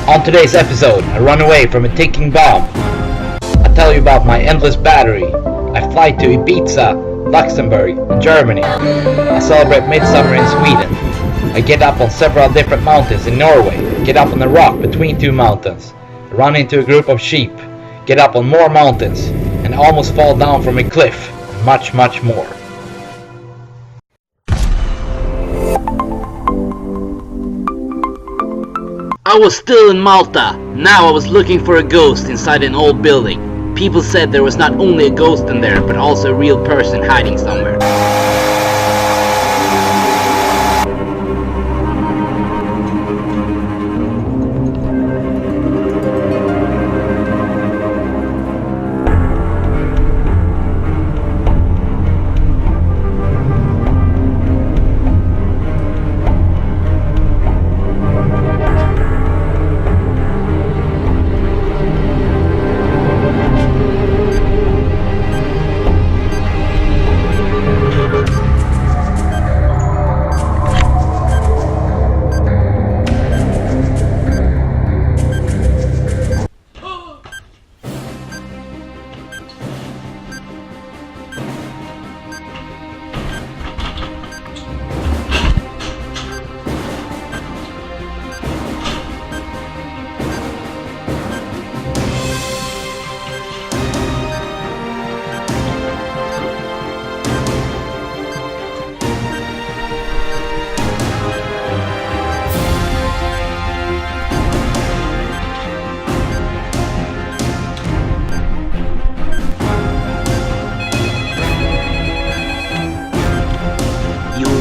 On today's episode, I run away from a ticking bomb. I tell you about my endless battery. I fly to Ibiza, Luxembourg, and Germany. I celebrate midsummer in Sweden. I get up on several different mountains in Norway. Get up on a rock between two mountains. I run into a group of sheep. Get up on more mountains. And almost fall down from a cliff. And much, much more. I was still in Malta. Now I was looking for a ghost inside an old building. People said there was not only a ghost in there, but also a real person hiding somewhere.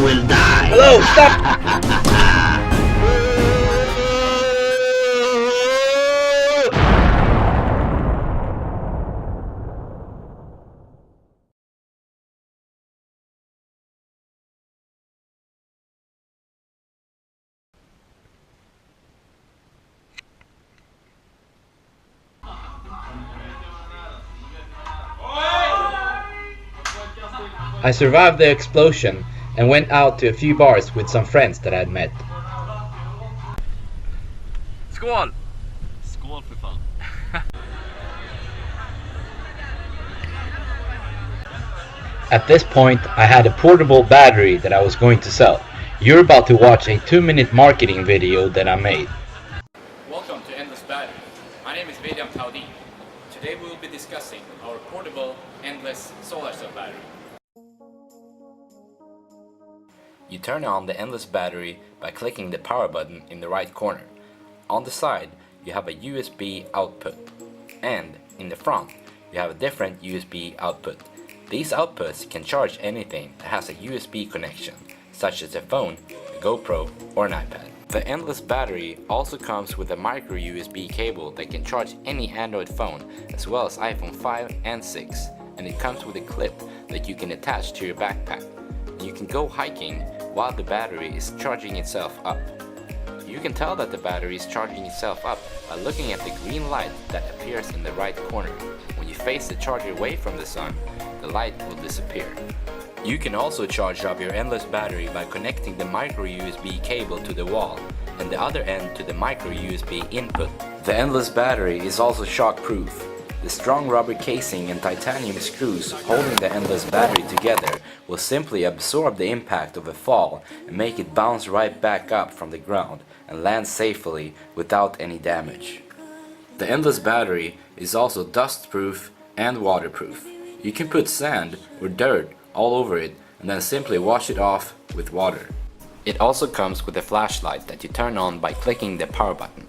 Will die. Hello, stop! I survived the explosion and went out to a few bars with some friends that I had met. Skål! Skål för fan. At this point, I had a portable battery that I was going to sell. You're about to watch a 2-minute marketing video that I made. Welcome to Endless Battery. My name is William Taudi. Today we will be discussing our portable endless solar cell battery. You turn on the endless battery by clicking the power button in the right corner. On the side, you have a USB output, and in the front, you have a different USB output. These outputs can charge anything that has a USB connection, such as a phone, a GoPro, or an iPad. The endless battery also comes with a micro USB cable that can charge any Android phone, as well as iPhone 5 and 6, and it comes with a clip that you can attach to your backpack. You can go hiking while the battery is charging itself up. You can tell that the battery is charging itself up by looking at the green light that appears in the right corner. When you face the charger away from the sun, the light will disappear. You can also charge up your endless battery by connecting the micro USB cable to the wall and the other end to the micro USB input. The endless battery is also shock-proof. The strong rubber casing and titanium screws holding the endless battery together will simply absorb the impact of a fall and make it bounce right back up from the ground and land safely without any damage. The endless battery is also dust-proof and waterproof. You can put sand or dirt all over it and then simply wash it off with water. It also comes with a flashlight that you turn on by clicking the power button.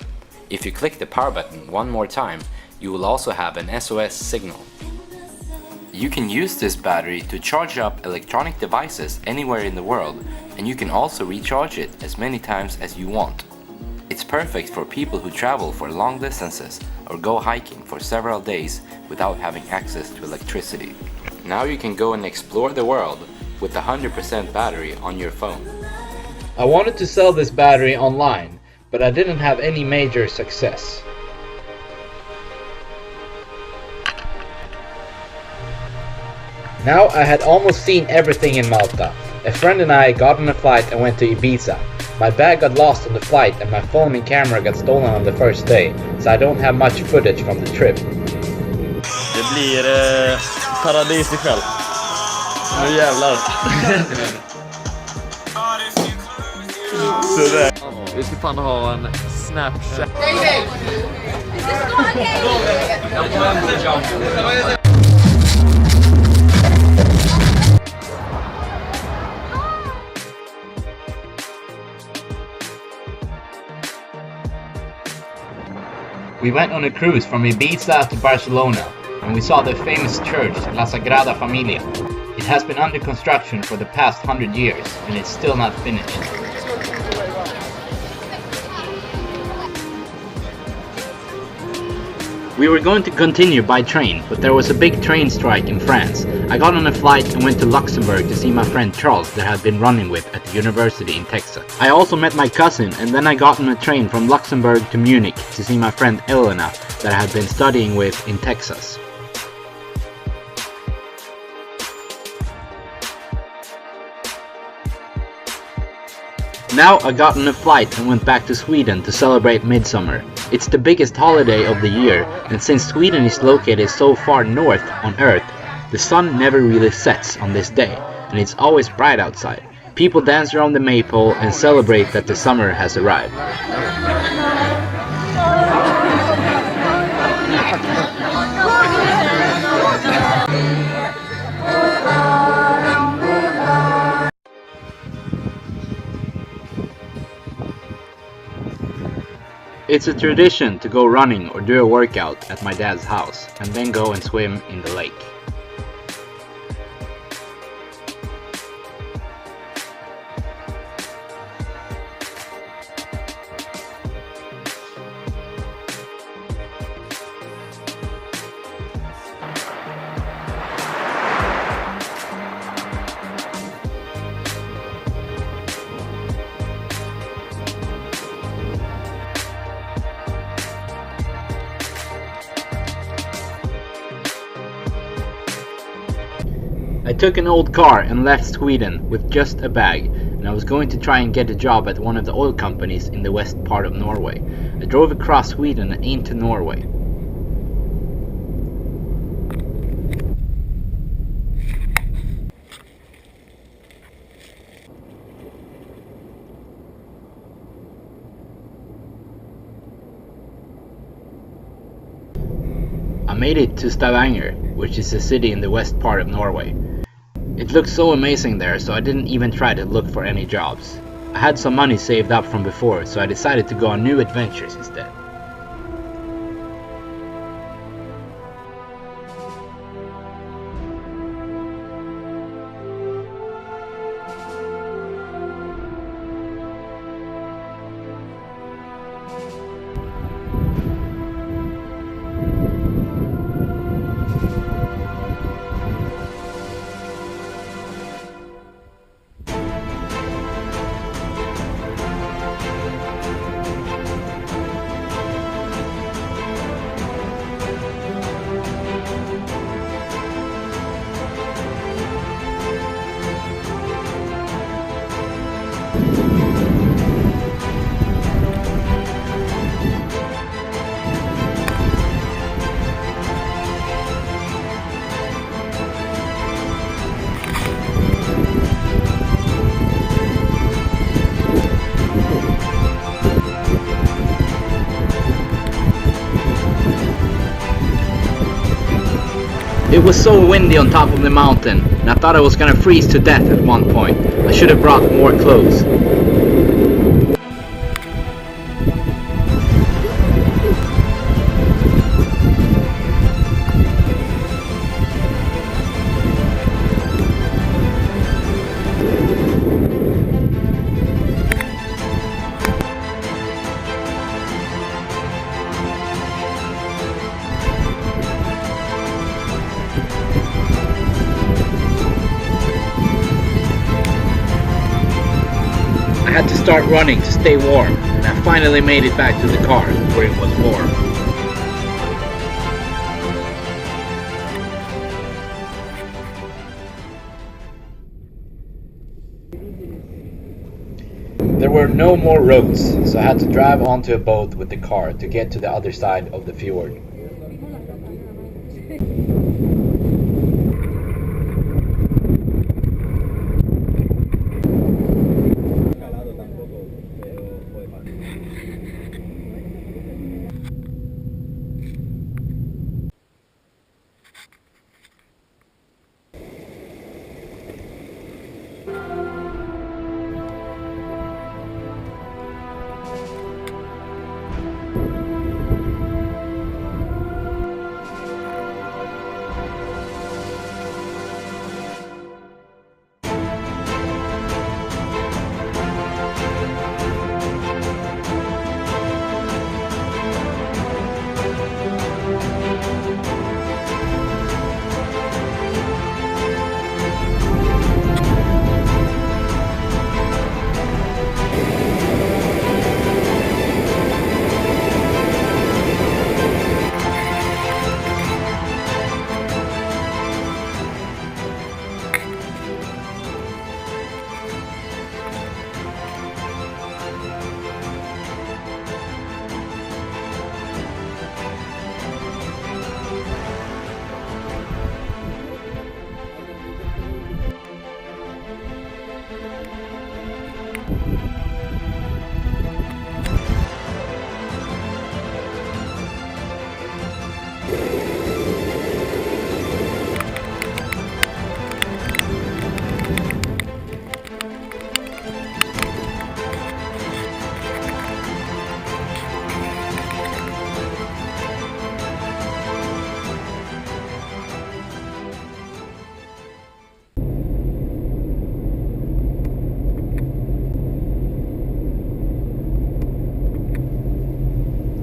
If you click the power button one more time, you will also have an SOS signal. You can use this battery to charge up electronic devices anywhere in the world, and you can also recharge it as many times as you want. It's perfect for people who travel for long distances or go hiking for several days without having access to electricity. Now you can go and explore the world with a 100% battery on your phone. I wanted to sell this battery online, but I didn't have any major success. Now I had almost seen everything in Malta. A friend and I got on a flight and went to Ibiza. My bag got lost on the flight and my phone and camera got stolen on the first day, so I don't have much footage from the trip. Det blir paradis ikväll. Nu jävlar. Sådär. Vi ska fan ha en Snapchat. We went on a cruise from Ibiza to Barcelona, and we saw the famous church La Sagrada Familia. It has been under construction for the past 100 years, and it's still not finished. We were going to continue by train, but there was a big train strike in France. I got on a flight and went to Luxembourg to see my friend Charles that I had been running with at the university in Texas. I also met my cousin, and then I got on a train from Luxembourg to Munich to see my friend Elena that I had been studying with in Texas. Now I got on a flight and went back to Sweden to celebrate Midsummer. It's the biggest holiday of the year, and since Sweden is located so far north on Earth, the sun never really sets on this day, and it's always bright outside. People dance around the maypole and celebrate that the summer has arrived. It's a tradition to go running or do a workout at my dad's house and then go and swim in the lake. I took an old car and left Sweden with just a bag, and I was going to try and get a job at one of the oil companies in the west part of Norway. I drove across Sweden and into Norway. I made it to Stavanger, which is a city in the west part of Norway. It looked so amazing there, so I didn't even try to look for any jobs. I had some money saved up from before, so I decided to go on new adventures instead. It was so windy on top of the mountain, and I thought I was gonna freeze to death at one point. I should have brought more clothes. I had to start running to stay warm, and I finally made it back to the car where it was warm. There were no more roads, so I had to drive onto a boat with the car to get to the other side of the fjord.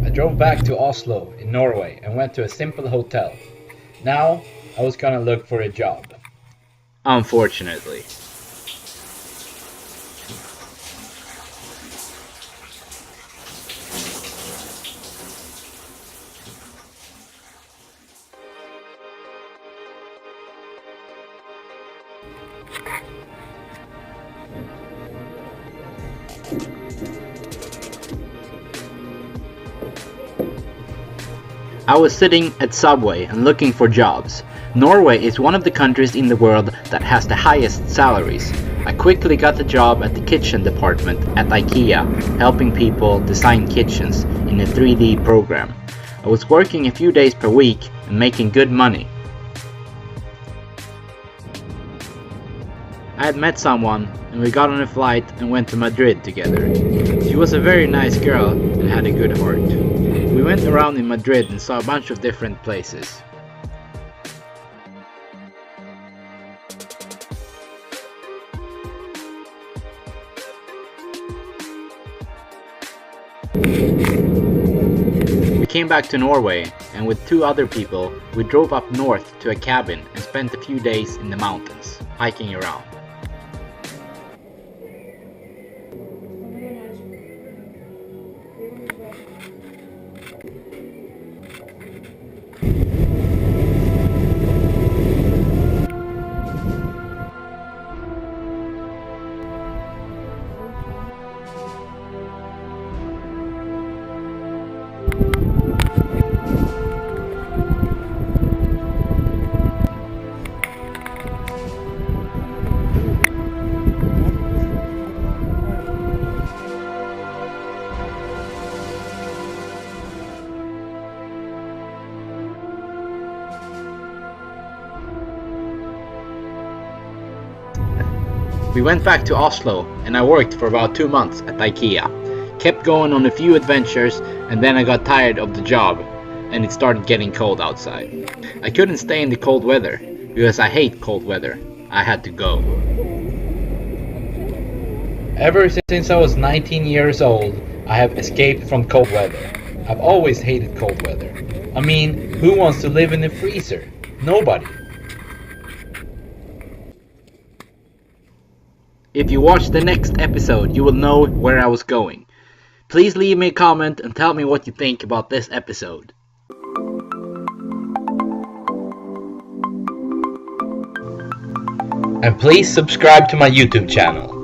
I drove back to Oslo in Norway and went to a simple hotel. Now I was gonna look for a job. Unfortunately. I was sitting at Subway and looking for jobs. Norway is one of the countries in the world that has the highest salaries. I quickly got the job at the kitchen department at IKEA, helping people design kitchens in a 3D program. I was working a few days per week and making good money. I had met someone and we got on a flight and went to Madrid together. She was a very nice girl and had a good heart. We went around in Madrid and saw a bunch of different places. We came back to Norway and with 2 other people we drove up north to a cabin and spent a few days in the mountains, hiking around. We went back to Oslo and I worked for about 2 months at IKEA. Kept going on a few adventures and then I got tired of the job and it started getting cold outside. I couldn't stay in the cold weather because I hate cold weather. I had to go. Ever since I was 19 years old, I have escaped from cold weather. I've always hated cold weather. I mean, who wants to live in the freezer? Nobody. If you watch the next episode, you will know where I was going. Please leave me a comment and tell me what you think about this episode. And please subscribe to my YouTube channel.